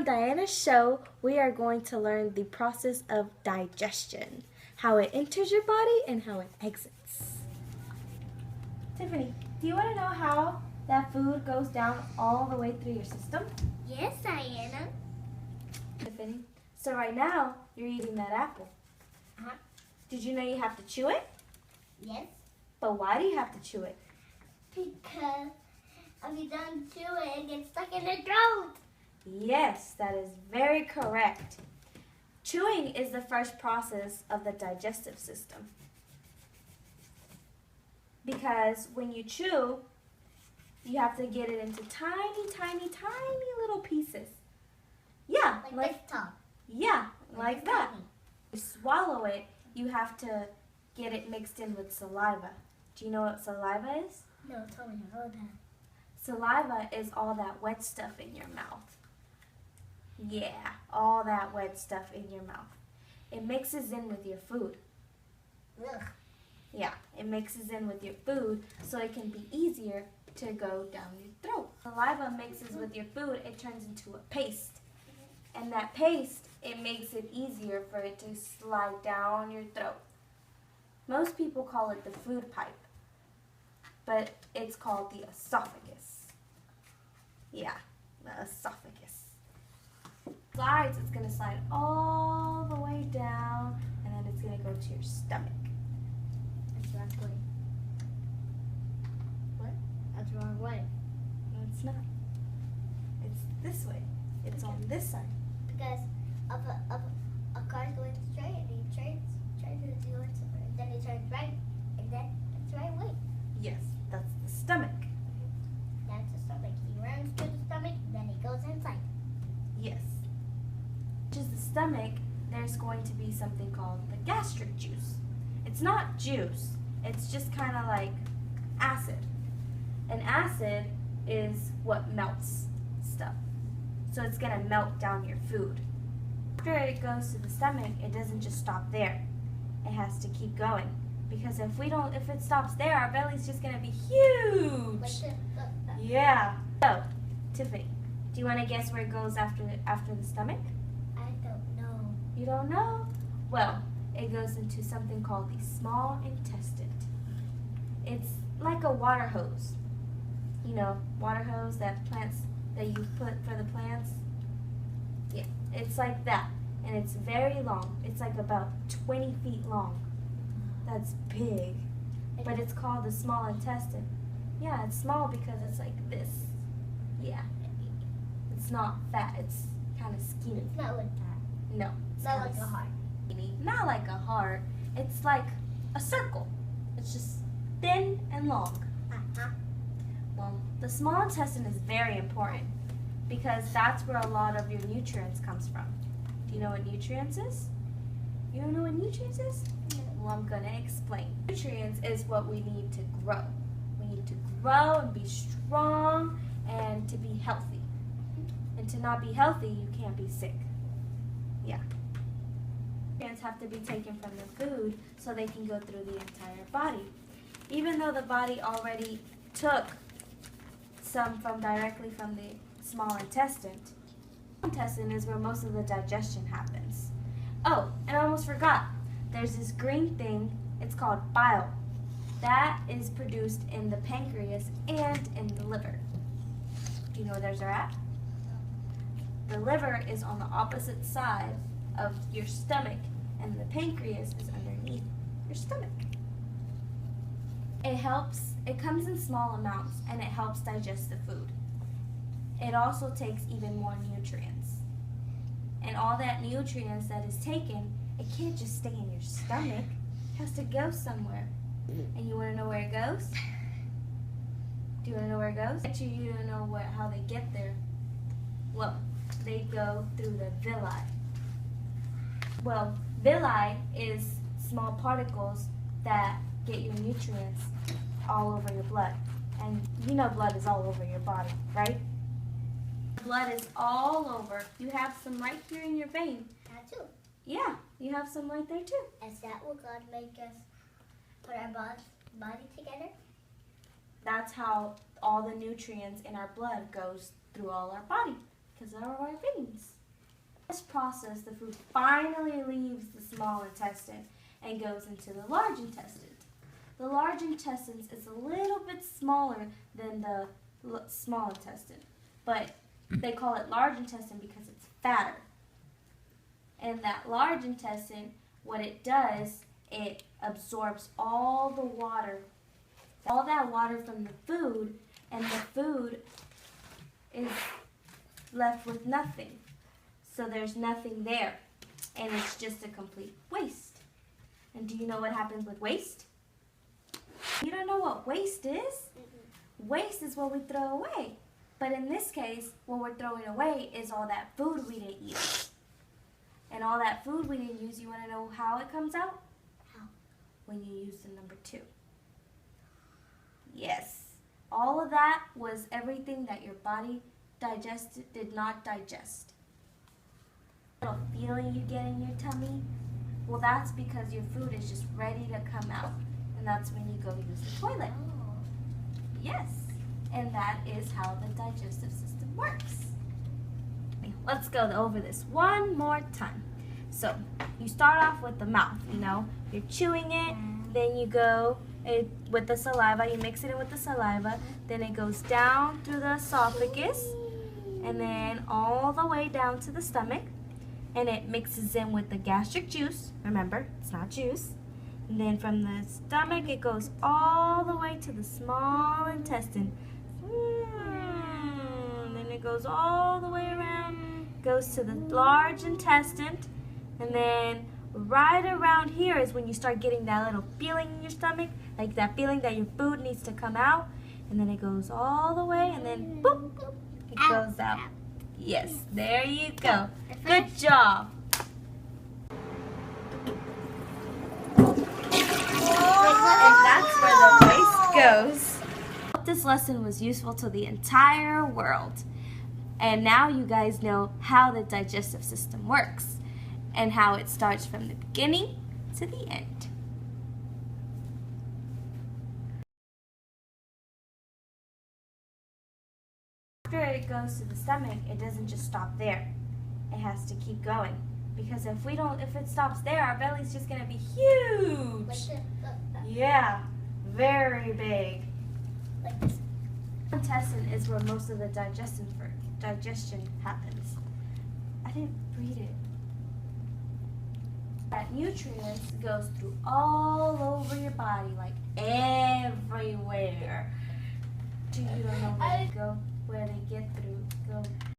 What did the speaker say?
Diana's show, we are going to learn the process of digestion, how it enters your body and how it exits. Tiffany, do you want to know how that food goes down all the way through your system? Yes, Diana. Tiffany, so right now you're eating that apple. Uh-huh. Did you know you have to chew it? Yes. But why do you have to chew it? Because if you don't chew it, it gets stuck in the throat. Yes, that is very correct. Chewing is the first process of the digestive system. Because when you chew, you have to get it into tiny, tiny, tiny little pieces. Yeah, Like this top. Yeah, like that. Tiny. You swallow it, you have to get it mixed in with saliva. Do you know what saliva is? No, tell me about that. Saliva is all that wet stuff in your mouth. Yeah, all that wet stuff in your mouth. It mixes in with your food. Ugh. Yeah, it mixes in with your food so it can be easier to go down your throat. Saliva mixes with your food, it turns into a paste. And that paste, it makes it easier for it to slide down your throat. Most people call it the food pipe, but it's called the esophagus. Yeah, the esophagus. Slides, it's going to slide all the way down, and then it's going to go to your stomach. That's the wrong way. What? That's the wrong way. No, it's not. It's this way. It's on this side. Because a car's going straight and he turns to go into then he turns right, and then it's the right way. Yes, that's the stomach. That's the stomach. He runs to the stomach, then he goes inside. Yes. Which is the stomach, there's going to be something called the gastric juice. It's not juice. It's just kind of like acid. And acid is what melts stuff. So it's going to melt down your food. After it goes to the stomach, it doesn't just stop there. It has to keep going. Because if it stops there, our belly's just going to be huge. Yeah. So, Tiffany, do you want to guess where it goes after the stomach? I don't know. You don't know? Well, it goes into something called the small intestine. It's like a water hose. You know, water hose that you put for the plants? Yeah, it's like that. And it's very long. It's like about 20 feet long. That's big. But it's called the small intestine. Yeah, it's small because it's like this. Yeah. It's not fat. It's kind of skinny. It's not like that. No. It's not like a heart. Skinny. Not like a heart. It's like a circle. It's just thin and long. Uh-huh. Well, the small intestine is very important because that's where a lot of your nutrients comes from. Do you know what nutrients is? You don't know what nutrients is? No. Well, I'm going to explain. Nutrients is what we need to grow. We need to grow and be strong and to be healthy. And to not be healthy, you can't be sick. Yeah. Nutrients have to be taken from the food so they can go through the entire body. Even though the body already took some directly from the small intestine. The intestine is where most of the digestion happens. Oh, and I almost forgot. There's this green thing, it's called bile. That is produced in the pancreas and in the liver. Do you know where those are at? The liver is on the opposite side of your stomach, and the pancreas is underneath your stomach. It comes in small amounts, and it helps digest the food. It also takes even more nutrients. And all that nutrients that is taken, it can't just stay in your stomach. It has to go somewhere. And you want to know where it goes? Do you want to know where it goes? I bet you don't know how they get there. Well, they go through the villi. Well, villi is small particles that get your nutrients all over your blood. And you know blood is all over your body, right? Blood is all over. You have some right here in your vein. That too. Yeah, you have some right there too. Is that what God made us put our body together? That's how all the nutrients in our blood goes through all our body because of our veins. process, the food finally leaves the small intestine and goes into the large intestine. The large intestine is a little bit smaller than the small intestine, but they call it large intestine because it's fatter. And that large intestine, what it does, it absorbs all the water, all that water from the food, and the food is left with nothing. So there's nothing there, and it's just a complete waste. And do you know what happens with waste? You don't know what waste is? Mm-hmm. Waste is what we throw away. But in this case, what we're throwing away is all that food we didn't use. And all that food we didn't use, you want to know how it comes out? How? When you use the number 2. Yes. All of that was everything that your body did not digest. Little feeling you get in your tummy, well, that's because your food is just ready to come out, and that's when you go use the toilet. Yes, and that is how the digestive system works. Let's go over this one more time. So you start off with the mouth, you're chewing it, then you go with the saliva, you mix it in with the saliva, then it goes down through the esophagus, and then all the way down to the stomach, and it mixes in with the gastric juice. Remember, it's not juice. And then from the stomach, it goes all the way to the small intestine. And then it goes all the way around, goes to the large intestine, and then right around here is when you start getting that little feeling in your stomach, like that feeling that your food needs to come out. And then it goes all the way, and then boop, it goes out. Yes, there you go. Good job. And that's where the waste goes. This lesson was useful to the entire world. And now you guys know how the digestive system works and how it starts from the beginning to the end. After it goes to the stomach, it doesn't just stop there. It has to keep going. Because if it stops there, our belly's just gonna be huge. Yeah, very big. Like this. The intestine is where most of the digestion happens. I didn't read it. That nutrients goes through all over your body, like everywhere. You don't know where they go, where they get through. Go.